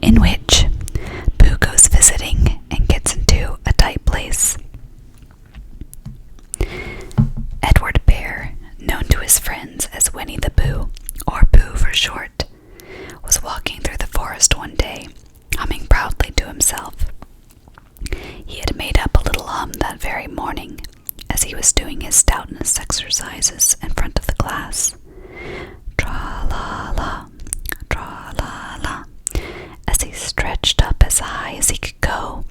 in which Pooh goes visiting and gets into a tight place. Edward Bear, known to his friends as Winnie the Pooh, or Pooh for short, was walking through the forest one day, humming proudly to himself. He had made up a little hum that very morning, as he was doing his stoutness exercises in front of the class. Tra-la-la, tra-la-la, as he stretched up as high as he could go,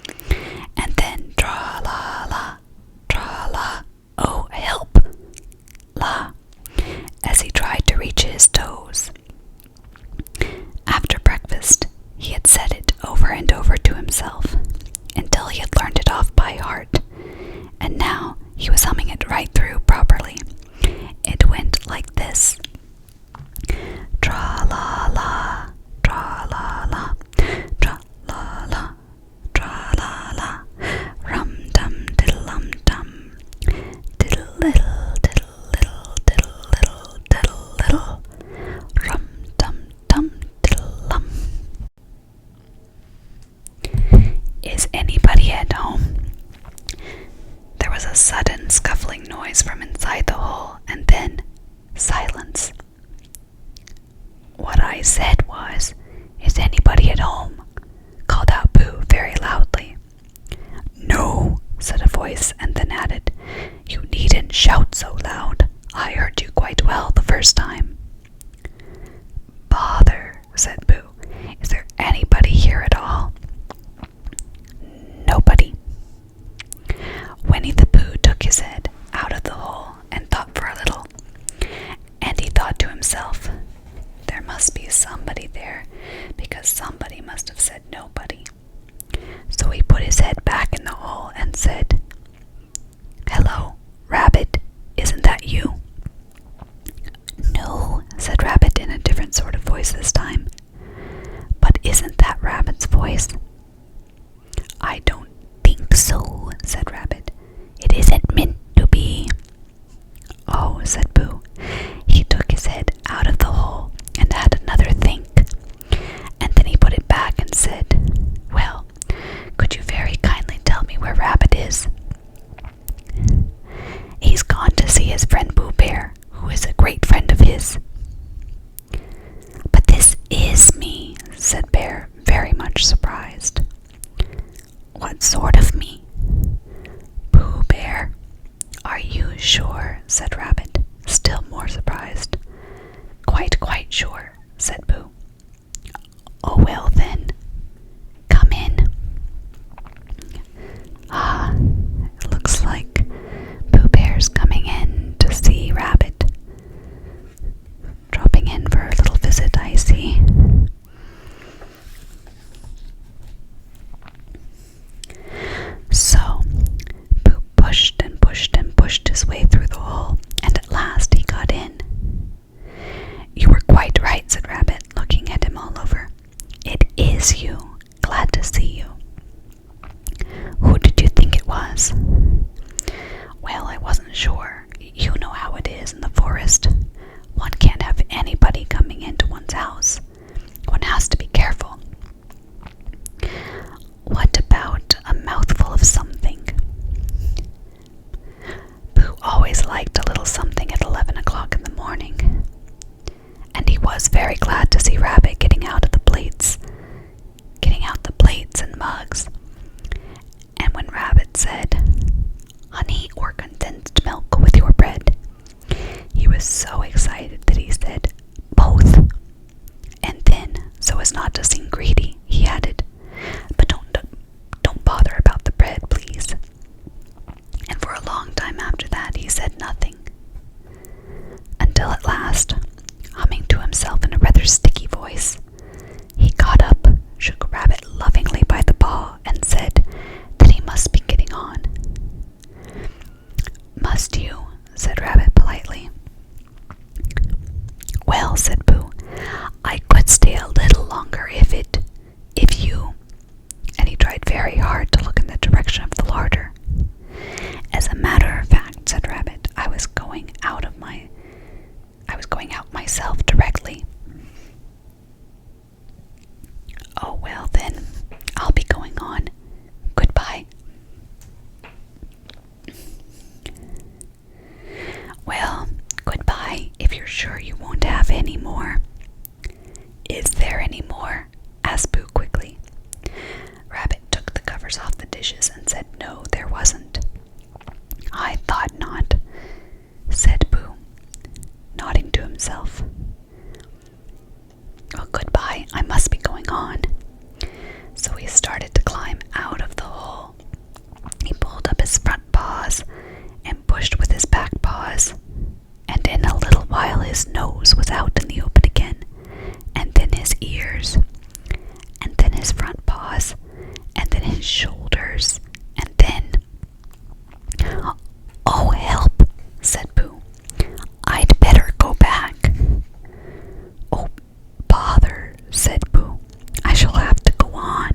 and then tra-la-la, tra-la, oh help, la, as he tried to reach his toes. After breakfast, he had said it over and over to himself, until he had learned it off by heart, and now he was humming it right through properly. It went like this. Tra-la-la, tra-la-la, tra-la-la, tra-la-la, rum-dum-diddle-um-dum, diddle-little, diddle-little, diddle-little, diddle-little, rum-dum-dum, diddle-lum. Is anybody at home? There was a sudden scuffling noise from inside the hole, and then silence. What I said was, "Is anybody at home?" called out Pooh very loudly. "No," said a voice, and then added, "You needn't shout so loud. I heard you quite well the first time." "Bother," said Pooh. "Is there anybody here at all?" Nobody. Winnie the Pooh took his head out of the hole and thought for a little. And he thought to himself, there must be somebody there, because somebody must have said nobody. So he put his head back in the hole and said, "Hello, Rabbit, isn't that you?" "No," said Rabbit in a different sort of voice this time. "But isn't that Rabbit's voice?" "I don't think so," said Rabbit. "It isn't meant to be." "Oh," said Pooh. He took his head out of the hole and had another think. And then he put it back and said, "Well, could you very kindly tell me where Rabbit is?" "He's gone to see his friend Pooh Bear, who is a great friend of his." "But this is me," said Bear, very much surprised. "What sort of me?" "Pooh Bear." "Are you sure?" said Rabbit, still more surprised. Quite sure," said Pooh. "Oh well then, come in." It looks like Pooh Bear's coming in to see Rabbit. Dropping in for a little visit, I see. So, Pooh pushed and pushed and pushed his way through the hole, and at last he got in. "You were quite right," said Rabbit, looking at him all over. "It is you. Glad to see you." "Who did you think it was?" "Well, I wasn't sure. You know how it is in the forest. One can't have anybody coming into one's house. One has to be careful." "What about a mouthful of something?" Pooh always liked a little something at 11 o'clock in the morning. And he was very glad to see Rabbit getting out of the plates, on. Goodbye." "Well, goodbye if you're sure you won't have any more." "Is there any more?" asked Pooh quickly. Rabbit took the covers off the dishes and said no, there wasn't. "I thought not," said Pooh, nodding to himself. "Well, goodbye, I must be going on." So he started to climb out of the hole. He pulled up his front paws and pushed with his back paws, and in a little while his nose was out in the open again, and then his ears, and then his front paws, and then his shoulders, and then... "Oh, help," said Pooh. "I'd better go back." "Oh, bother," said Pooh. "I shall have to go on."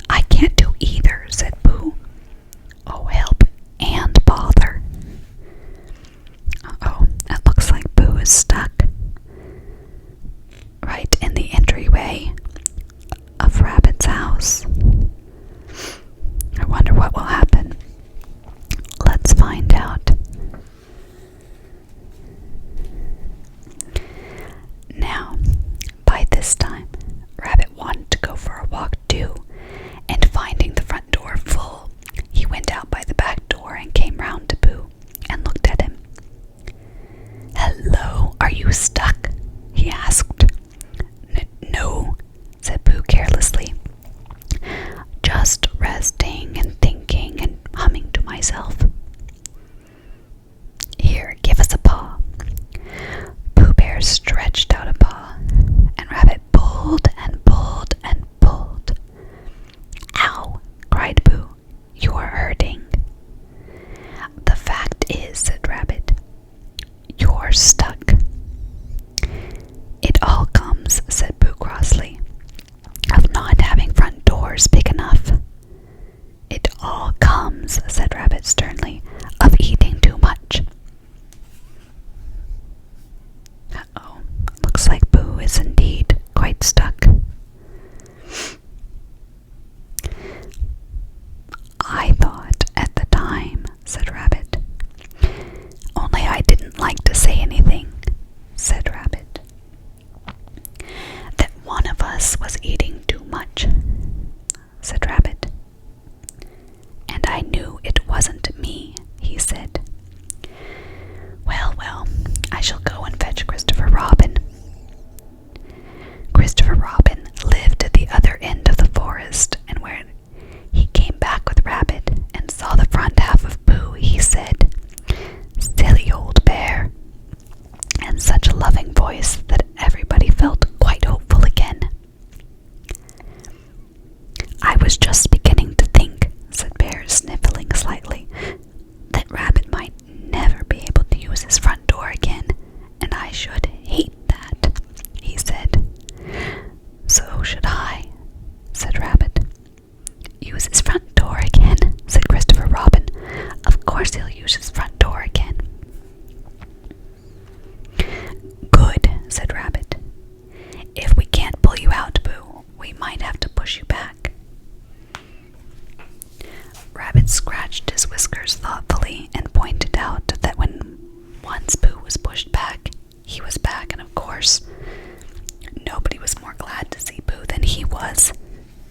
I can't do either," said Pooh. "Oh, help and bother." Uh-oh, it looks like Pooh is stuck right in the entryway of Rabbit's house. I wonder what will happen. Let's find out. Now, by this time, Rabbit wanted to go for a walk too, and finding the front door full, he went out by the back door and came round to Pooh and looked at him. "Hello, are you stuck?" he asked. "No," said Pooh carelessly. "Just resting and thinking and humming to myself." "Here, give us a paw." Pooh Bear stretched out a paw, and Rabbit pulled and pulled and pulled. "Ow!" cried Pooh. "You're hurting." "The fact is," said Rabbit, "you're stuck." "It all comes," said Pooh crossly, "of not having front doors big enough." "It all comes," said Rabbit sternly, "of eating too much." Uh-oh, looks like Pooh is indeed quite stuck. "I thought at the time," said Rabbit. "Only I didn't like to say anything," said Rabbit, "that one of us was eating too much," said Rabbit. "And I knew it wasn't me," he said. Well, I shall go and fetch Christopher Robin." Christopher Robin lived at the other end of the forest, and when he came back with Rabbit and saw the front half of Pooh, he said, "Silly old bear," in such a loving voice that everybody felt quite hopeful again. "I was just beginning to think," said Bear, sniffling slightly, "that Rabbit might never be able to use his front door again, and I should hate that," he said. "So should I," said Rabbit. "Use his front door again," said Christopher Robin. "Of course he'll use his front door again." "Good," said Rabbit. "If we can't pull you out, Pooh, we might have to push you back." Rabbit scratched his whiskers thoughtfully and pointed out that when once Pooh was pushed back, he was back, and of course, nobody was more glad to see Pooh than he was.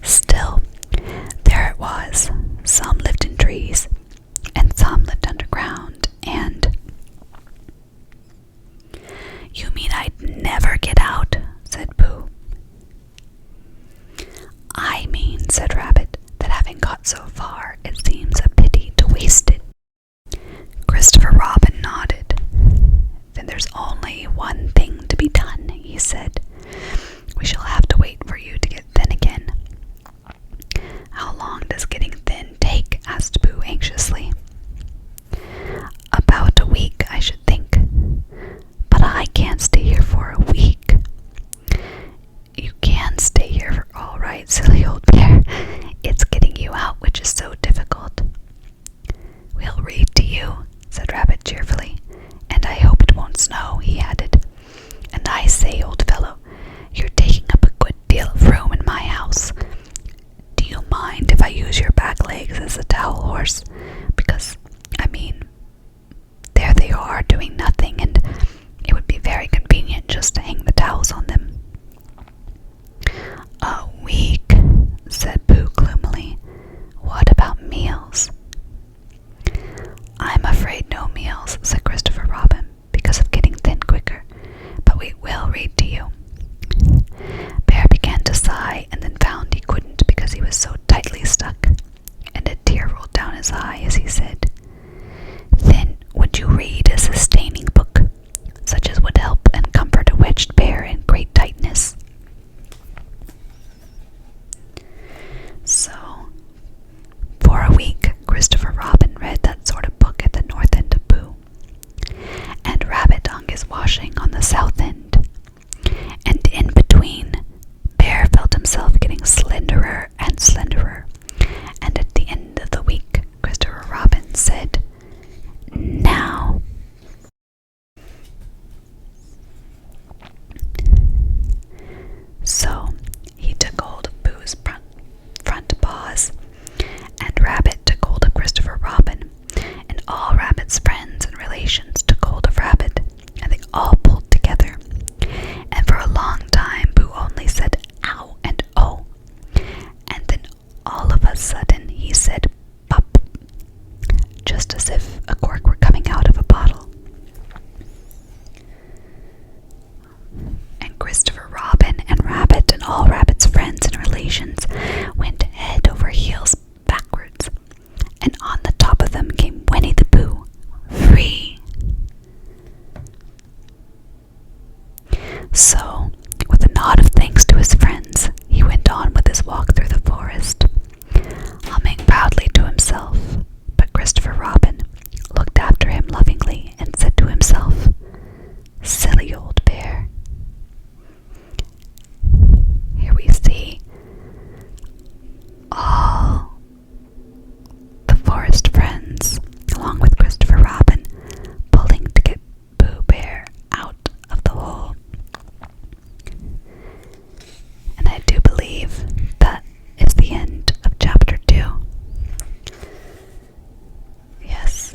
Still, there it was. Some lived in trees, and some lived underground, and... "You mean I'd never get out?" said Pooh. "I mean," said Rabbit, "that having got so far, it seems a pity to waste it." Christopher Robin nodded. "Then there's only one thing to be done," he said. "We shall have to wait for you to get thin again." "How long does getting thin take?" asked Pooh anxiously. "About a week, I should think. But I can't stay here for a week." "You can stay here all right, silly old bear. It's getting you out which is so difficult." "We'll read to you," said Rabbit cheerfully. "And I hope it won't snow," he added. "And I say, old fellow, you're taking up a good deal of So he took hold of Pooh's front paws, and Rabbit took hold of Christopher Robin, and all Rabbit's friends and relations took hold of Rabbit, and they all pulled together. And for a long time Pooh only said ow and oh, and then all of a sudden he said pop, just as if a cork were coming out of a bottle. And Christopher Robin and Rabbit and all Rabbit's friends and relations went head over heels backwards, and on the top of them came Winnie the Pooh, free. So, with a nod of thanks to his friends, he went on with his walk through the forest, humming proudly to himself. But Christopher Robin looked after him lovingly and said to himself, "Silly old bear." Here we see all the forest friends, along with Christopher Robin, pulling to get Pooh Bear out of the hole. And I do believe that is the end of chapter 2. Yes,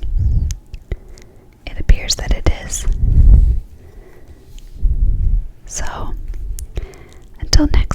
it appears that it is. So, until next